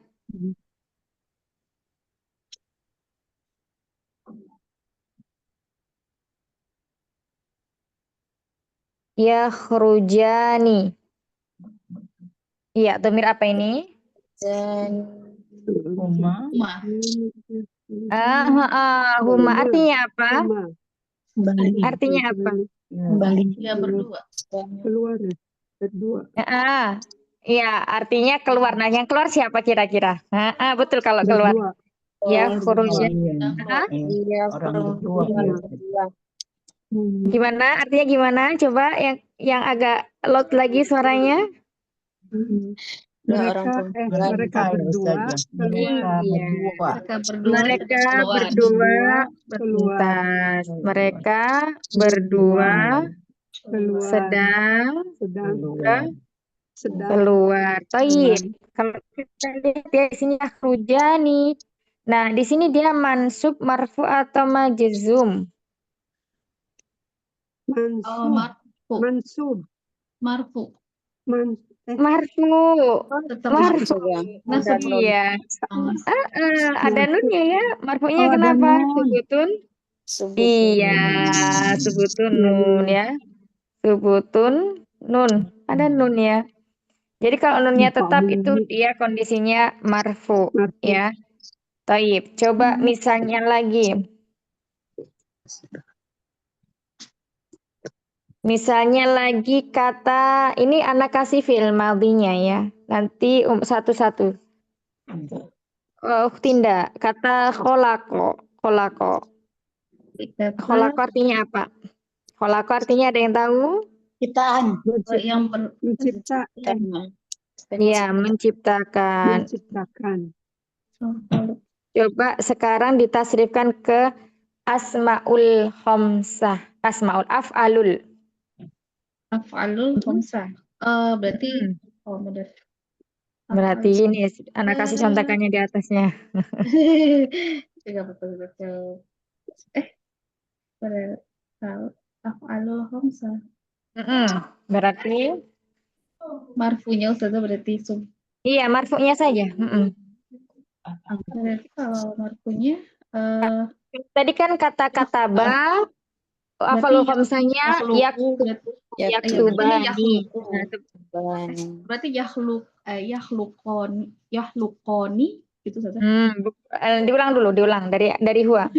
yakhrujani. Iya, domir apa ini? Huma. Huma artinya apa? Kembali. Artinya apa? Kembali. ya berdua. Keluar ya. Berdua. Iya, artinya keluar. Nah, yang keluar siapa kira-kira? Betul kalau keluar. Berdua. Ya, khurujani. Iya, Orang berdua. Gimana? Artinya gimana? Coba yang agak loud lagi suaranya. Mereka berdua keluar. Mereka berdua berpentas. Mereka berdua sedang keluar. Taib. Kalau kita lihat di sini akhrujani. Nah, di sini dia mansub, marfu atau majzum? Mansub. Marfu. Nasab. Iya. Ada nunnya ya. Marfunya kenapa? Subutun. Iya, subutun nun ya. Subutun nun. Ada nun ya. Jadi kalau nunnya tetap itu dia kondisinya marfu ya. Taib. Coba misalnya lagi. Misalnya lagi kata, ini anak kasih fi'il madhinya ya. Nanti satu-satu. Tindak. Kata kholako. Kholako artinya apa? Kholako artinya ada yang tahu? Ciptaan. Menciptakan. Iya, menciptakan. Coba sekarang ditasrifkan ke asmaul khamsah. Af'alul. Af'alul khamsah. Berarti benar. Berarti ini anak kasih contekannya di atasnya. Juga betul-betul. Af'alul khamsah. Berarti Marfunya Ustazah berarti iya marfu'nya saja. Berarti kalau marfunya Tadi kan kata-kata ba, af'alul khamsahnya yaktubani. Berarti yahlukoni gitu Ustazah. Diulang dari huwa.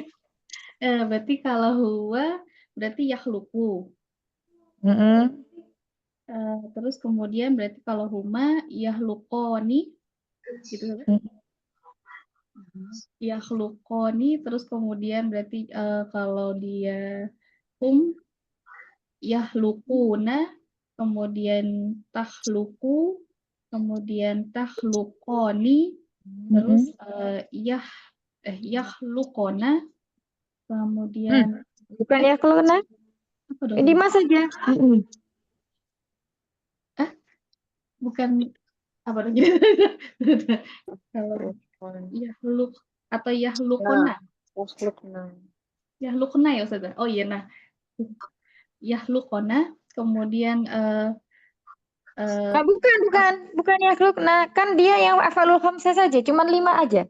Berarti kalau huwa berarti yahluku. Terus kemudian berarti kalau huma yahlukoni gitu kan? Yahlukoni terus kemudian berarti kalau dia yahlukuna kemudian tahluku kemudian tahlukoni terus yahlukona kemudian bukan yahlukuna di mas saja. Bukan apa dong? Kalau yahluk atau yahlukuna. Yahlukuna ya Ustazah. Oh iya nah. Yahlukuna kemudian bukan yahlukuna, kan dia yang af'alul khamsah saja, cuma 5 aja.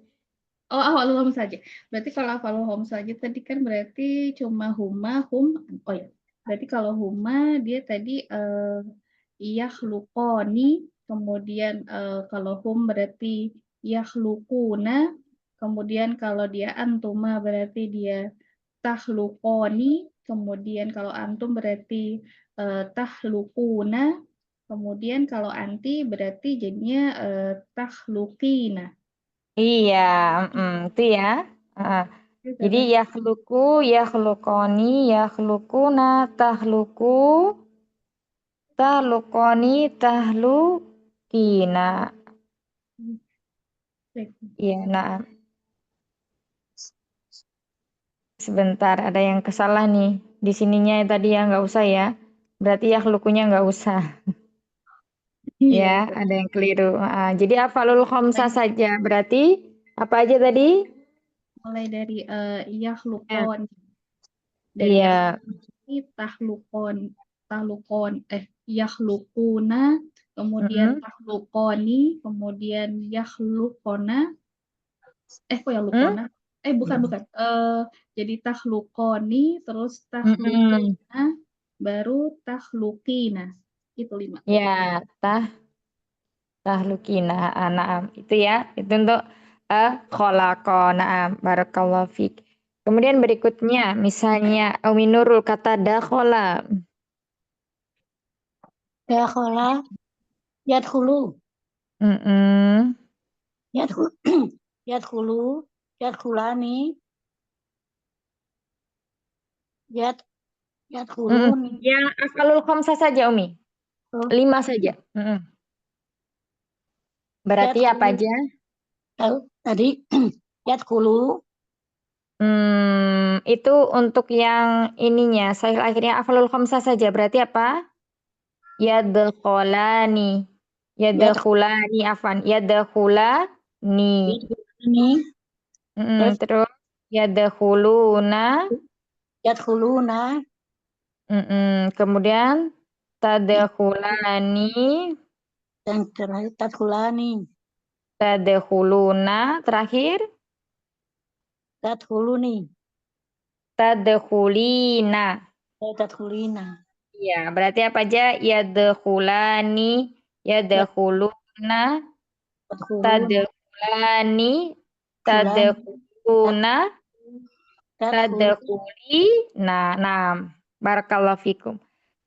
Oh, af'alul khamsah saja. Berarti kalau af'alul khamsah saja tadi kan berarti cuma huma, hum. Oh ya. Berarti kalau huma dia tadi yakhlukoni, kemudian kalau hum berarti yakhlukuna, kemudian kalau dia antuma berarti dia tahlukoni, kemudian kalau antum berarti tahlukuna, kemudian kalau anti berarti jadinya tahlukina. Iya, itu ya. Jadi yakhluku, yakhlukoni, yakhlukuna, tahlukoni, tahlukina. Iya, nah. Sebentar, ada yang kesalah nih. Di sininya tadi ya nggak usah ya. Berarti yakhlukunya nggak usah. Ya, ada yang keliru. Jadi af'alul khamsah saja. Berarti apa aja tadi? Mulai dari yakhlukon. Iya. Tahlukon, yakhlukuna, kemudian tahlukoni, kemudian yakhlukona. Kok yakhlukona? Bukan. Jadi tahlukoni, terus tahlukina, baru tahlukina. Itu 5. Ya, tahlukina. Naam. Itu ya. Itu untuk khalaqa. Naam. Barakallahu fiik. Kemudian berikutnya, misalnya Umi Nurul kata dakhala. Dakhala yadkhulu. Yadkhulu, yadkhulani. Yadkhulun. Yang af'alul khamsah saja Umi. 5 saja. Berarti apa aja? Tadi yadkhulu. Itu untuk yang ininya, sahih akhirnya af'alul khamsah saja. Berarti apa? Yadkhulani. Terus yadkhuluna. Kemudian tadkhulani. Dan terakhir tadkhulani. Tadkhuluna. Terakhir Tadkhuluni. Tadkhulina. Tadkhulina. Iya, berarti apa aja? Yadkhulani, yadkhuluna, tadkhulani, tadkhuluna, tadkhulina. Nah, barakallahu fikum.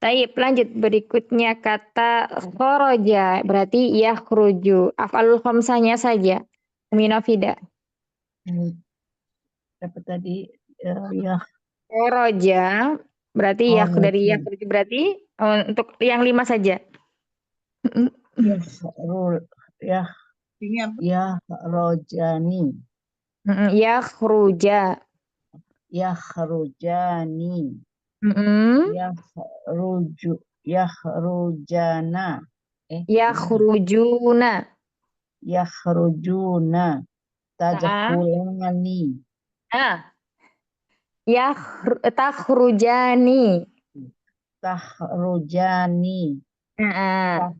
Baik, lanjut berikutnya kata kharaja, berarti yakhruju. Af'alul khamsahnya saja. Minafida. Apa tadi? Ya. Kharaja, berarti dari yakhruju berarti untuk yang 5 saja. Ya rojani. Yakhruja. yakhrujani, Mm-mm. yakhrujana, Yakhrujuna. yakhrujuna, Naam. tadkhulani, Takhrujani. takhrujani,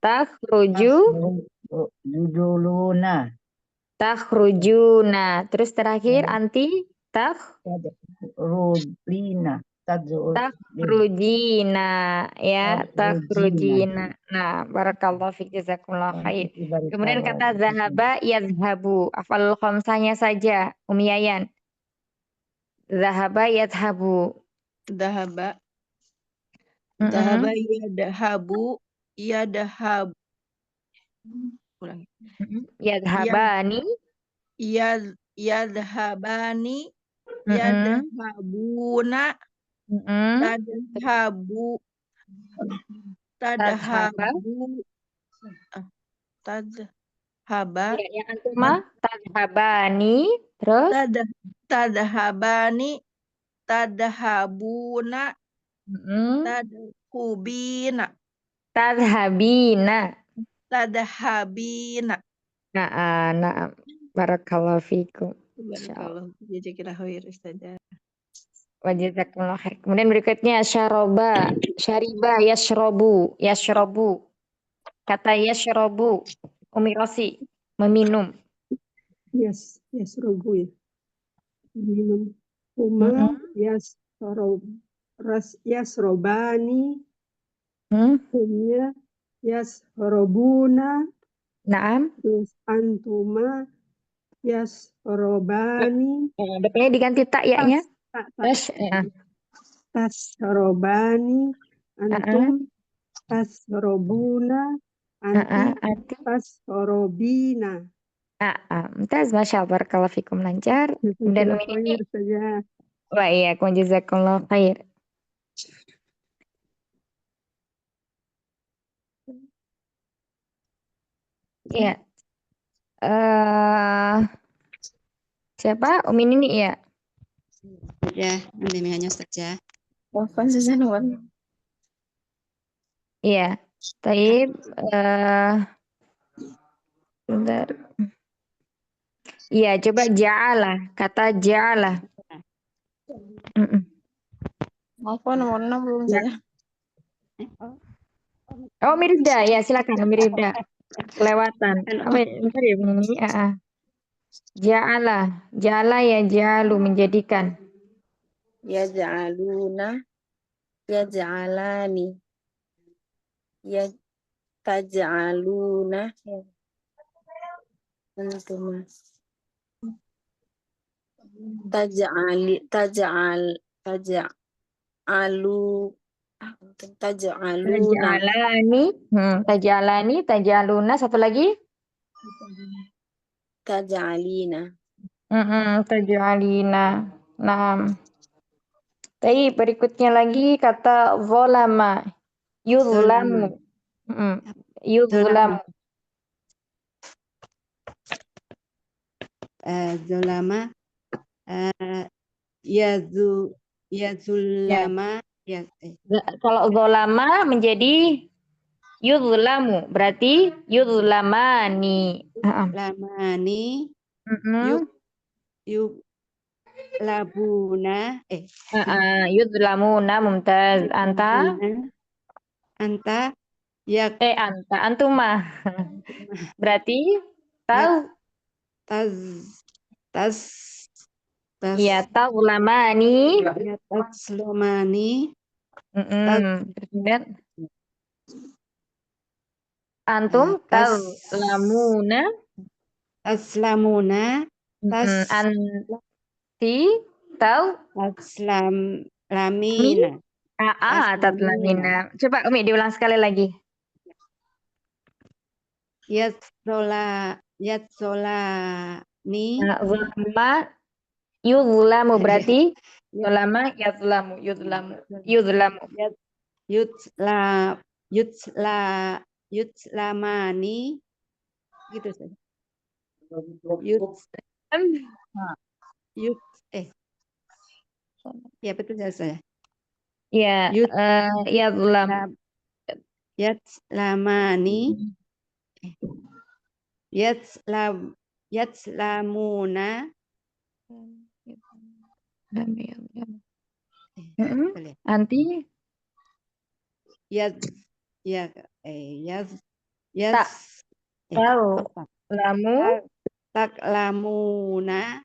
Takhruju. takhrujuluna, Takhrujuna. Terus terakhir anti. tadrulina, Takhrujina. Ya, tadrujina. takhrujina. Nah, barakallahu fiik, jazakumullah khair. Kemudian kata zahaba yazhabu. Afalul khamsanya saja, Umi Yayan. Zahaba yazhabu. Dahaba. Mm-mm. Dahaba yadhabu. Yadhab. Ulangi. Yazhabani. Yadhabani. Mm-mm. Yadhabuna. Mm-mm. Tadhabu. Tadhaba. Tadhaba. Ya, yang antuma tadhabani. Terus Tadhabani. Tadhabuna. mm-mm. Tadhubina. Tadhabina. Tadhabina. Nah, barakallahu fikum. Barakallah. Jazakallah khair Ustazah. Wajazakumullah khair. Kemudian berikutnya syariba yashrobu. Kata yashrobu, Umi Rosi, meminum. Yasrobu ya. Minum. Huma yasrobani. Humya yasrobuna. Naam. Terus antuma yasrobani. Betulnya diganti tak ya-nya. Tasrobani. Antum tasrobuna. Anti tasrobina. Mumtaz, Masya Allah, barakallahu fikum, lancar. Dan Umi Nini. Wah iya, jazakumullah khair. Ya. Siapa? Umi Nini ya? Ya, bimbingannya Ustazah. Iya. Taib. Bentar. Iya, coba ja'alah. Kata ja'alah. Apa nomor 6 belum saya? Oh, Mirda. Ya, silakan Mirda. Kelewatan. Bentar ya, ini. Ja'alah. Ja'ala ya ja'alu, menjadikan. Yaj'aluna. Yaj'alani. Taj'aluna. Antum. Taj'alu. Taj'aluna. Taj'alani, taj'aluna, satu lagi? Taj'alina. Taj'alina. Nah. Tapi berikutnya lagi kata zolama. Yuzlamu. Yuzlamu. Zolama. Yazulama. Kalau zolama menjadi yuzlamu. Berarti yuzlamani. Lamani. Yuk labuna. Yuzlamuna, Mumtaz. Anta. Anta. Antuma. Berarti ya, tazlamani. Ya, tazlamani. Kemudian antum tazlamuna. Tazlamuna. Anti tazlamina. Tazlamina. Coba Umi diulang sekali lagi. Yadzolani. Zulma yuzlamu, berarti zulama yuzlamu. Yuzlamani. Gitu saja. Ya betul ya saya. Ya, Yud yadlam. lab- Yatlamani yatlamuna betul ya. Anti Yat ya yat tak tahu lamu taklamuna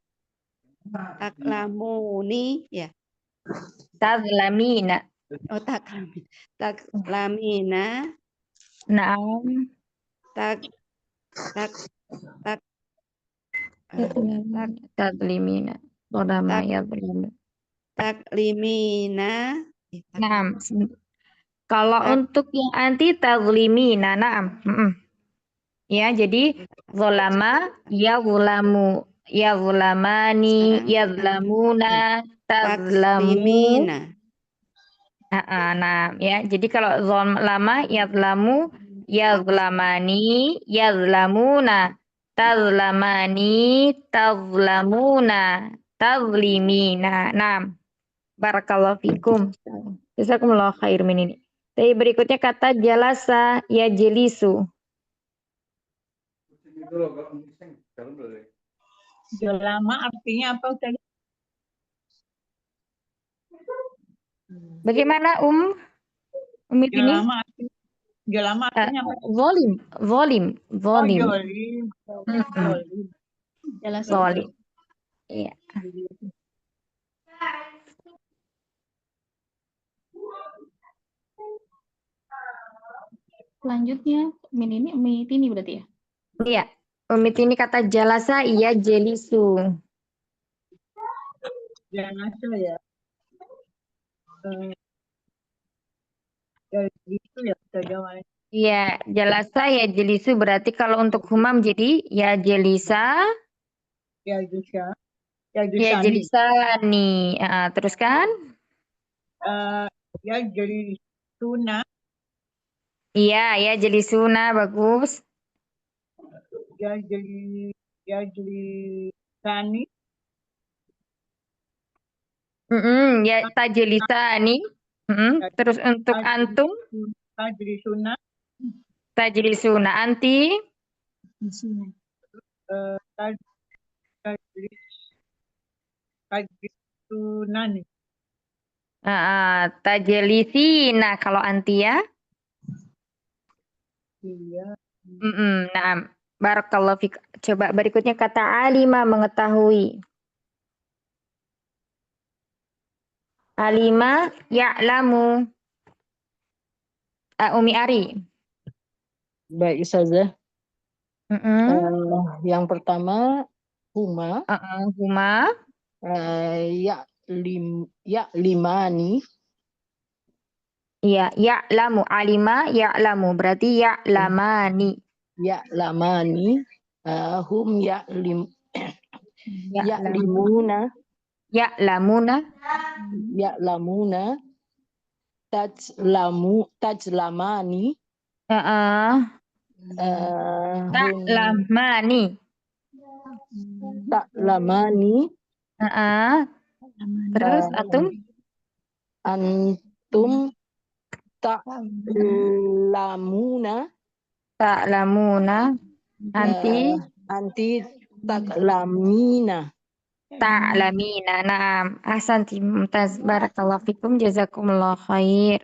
taklamuni ya. tadlamina. Oh taklamina Naam. tak tak tak Tadlimina. Tadama yadlimu. taklimina Naam. Kalau tak untuk yang anti tadlimina, naam. Ya, jadi zolama, yadlamu, yadlamani, sekarang yadlamuna, tadlamu. taklimina. Nah, ya. Jadi kalau zolama, yadlamu, yadlamani, yadlamuna, tadlamani, tadlamuna, tadlimina. Nah, barakallahu fikum. Jazakumullahu khair min ini. Tapi berikutnya kata jalasa yajlisu. Lama artinya apa Ustaz? Bagaimana Umi ini? Lama artinya apa? Zolim. Zolim. Jelas. Zolim. Iya. Selanjutnya Umi Tini berarti ya? Iya. Umi ini kata jalasa iya jelisu. Jalasa ya. Jelisu ya Ustaz. Iya, jalasa ya jelisu berarti kalau untuk humam jadi ya jelisa, Jalisa. ya jelisani. Terus kan? Ya jelisuna. Iya, ya jelisuna bagus. Ya jelisani. Ya tajelisani. Terus untuk antum Tajlisuna. tajelisuna anti Tajlisunani. tajelisina kalau anti ya. Iya. Nah, barakallahu fik. Coba berikutnya kata alima mengetahui. Alima ya'lamu. Umi Ari. Baik Ustazah. Yang pertama huma. Huma. Limani. Iya, ya'lamu. Alima ya'lamu. Berarti ya'lamani. Ya'lamani. Hum ya'limuna. Ya'lamuna. Tajlamani. Ta'lamani. Terus antum ta'lamuna. Anti ta'lamina. Naam. Ahsanti mumtaz. Barakallahu fikum. Jazakumullah khair.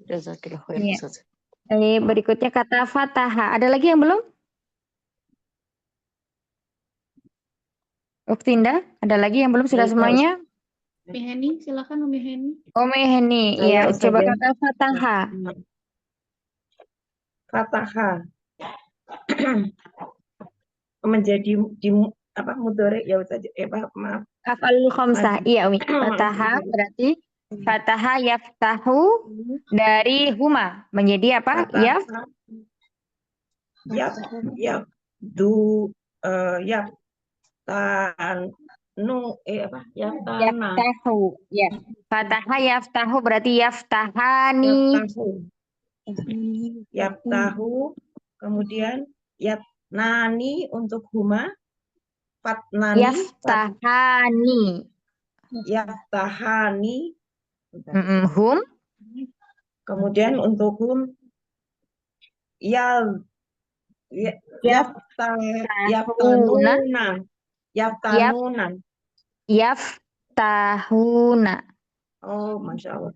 Jazakillah khair. Berikutnya kata fataha. Ada lagi yang belum? Uktinda, ada lagi yang belum? Sudah semuanya? Umi Heni, silakan Umi Heni. Umi Heni, ya. Coba kata fataha. Fataha. Menjadi mudhari ya Ustaz. Maaf. Af'alul khamsah. Iya, Umi. Fataha berarti fataha yaftahu dari huma menjadi apa? Yaftahu. Ya. Fataha yaftahu berarti yaftahani. Yaftahu. Kemudian yatnani untuk huma. Fatnani. Yaftahani. yaftahani. Hum. Kemudian untuk hum yaftanuna. Yaftahuna. Oh, Masya Allah.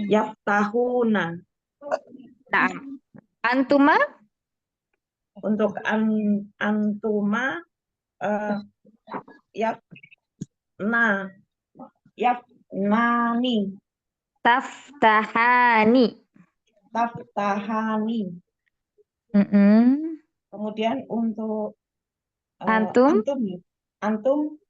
Yaftahuna. Nah, antuma Untuk antuma yafnani. taftahani. Kemudian untuk Antum antum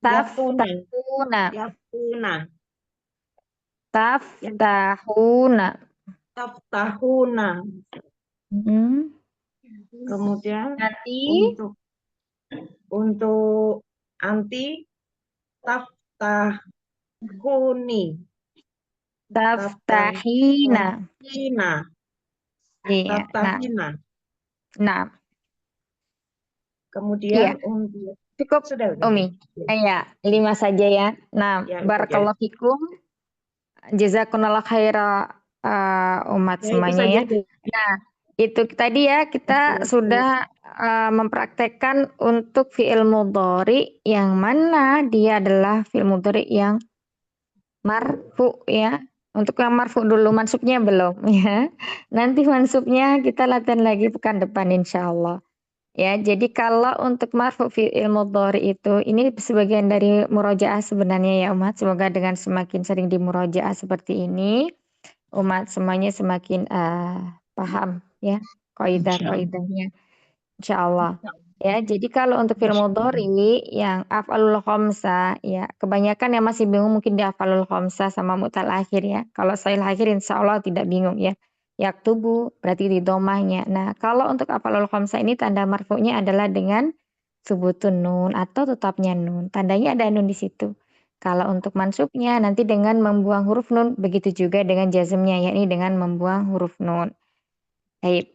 taftahuna. Taftahuna. Kemudian Nanti untuk anti taftahuni. taftahina. Iya, Taftahina. nah. Kemudian Iya. untuk Cukup, sudah. Umi. Ya, 5 saja ya. Nah, Ya, barakallahu fikum. Jazakumullah khaira umat semuanya ya. Nah, itu tadi ya kita sudah mempraktekkan untuk fi'il mudhari yang mana dia adalah fi'il mudhari yang marfu ya. Untuk yang marfu dulu, mansubnya belum ya. Nanti mansubnya kita latihan lagi pekan depan insyaallah. Ya, jadi kalau untuk marfu fi'il mudhari itu ini sebagian dari murojaah sebenarnya ya umat. Semoga dengan semakin sering dimurojaah seperti ini umat semuanya semakin paham ya kaidah-kaidahnya insyaallah. Ya, jadi kalau untuk fi'il mudhari yang af'alul khamsah ya kebanyakan yang masih bingung mungkin di af'alul khamsah sama mu'tal akhir ya. Kalau sahil akhir insyaallah tidak bingung ya. Yaktubu berarti di domahnya. Nah, kalau untuk af'alul khamsah ini tanda marfu'nya adalah dengan subutun nun atau tetapnya nun. Tandanya ada nun di situ. Kalau untuk mansubnya nanti dengan membuang huruf nun, begitu juga dengan jazmnya yakni dengan membuang huruf nun. Baik,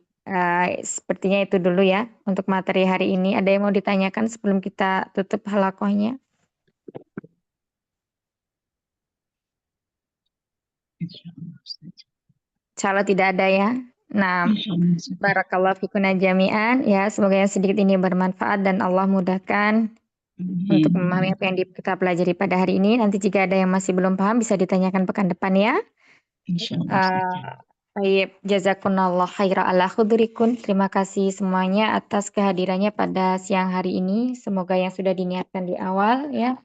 sepertinya itu dulu ya untuk materi hari ini. Ada yang mau ditanyakan sebelum kita tutup halakohnya? Insyaallah tidak ada ya. Nah, barakallahu fikuna jami'an ya, semoga yang sedikit ini bermanfaat dan Allah mudahkan untuk memahami apa yang kita pelajari pada hari ini. Nanti jika ada yang masih belum paham bisa ditanyakan pekan depan ya. Baik, jazakumullah khaira ala khudrikum. Terima kasih semuanya atas kehadirannya pada siang hari ini. Semoga yang sudah diniatkan di awal ya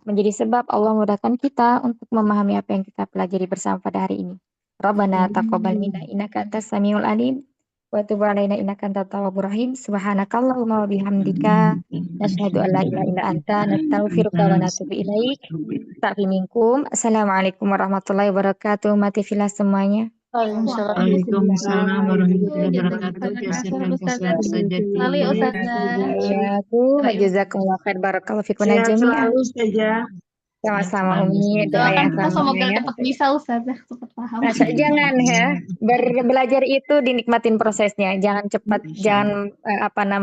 menjadi sebab Allah mudahkan kita untuk memahami apa yang kita pelajari bersama pada hari ini. Rabbana taqabbal minna innaka antas samiul alim wa tub alaina innaka antat tawwabur rahim. Subhanakallahumma wa bihamdika nasyhadu an la ilaha illa anta nastaghfiruka wa natubu ilaik. Ta'fi minkum. Assalamualaikum warahmatullahi wabarakatuh. Mati filah semuanya. Waalaikumsalam warahmatullahi wabarakatuh. Jazakallahu khairan. Jazakumullah khair barakallahu fikum Sehat jami'an. selalu saja. Sama-sama Umi, doa Doakan yang kita sama semoga ya. cepat bisa Ustazah, cepat paham. Jangan ya, belajar itu dinikmatin prosesnya, jangan cepat, jangan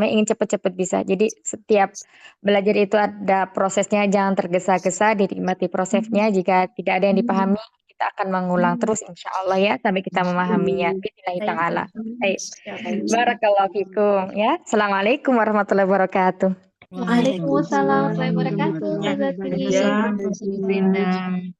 ingin cepat-cepat bisa. Jadi setiap belajar itu ada prosesnya, jangan tergesa-gesa, dinikmati prosesnya. Jika tidak ada yang dipahami, kita akan mengulang terus insya Allah ya, sampai kita memahaminya. Bismillahirrahmanirrahim ta'ala. Barakallahu fikum ya. Assalamualaikum warahmatullahi wabarakatuh. Waalaikumsalam warahmatullahi wabarakatuh. Waalaikumsalam warahmatullahi wabarakatuh.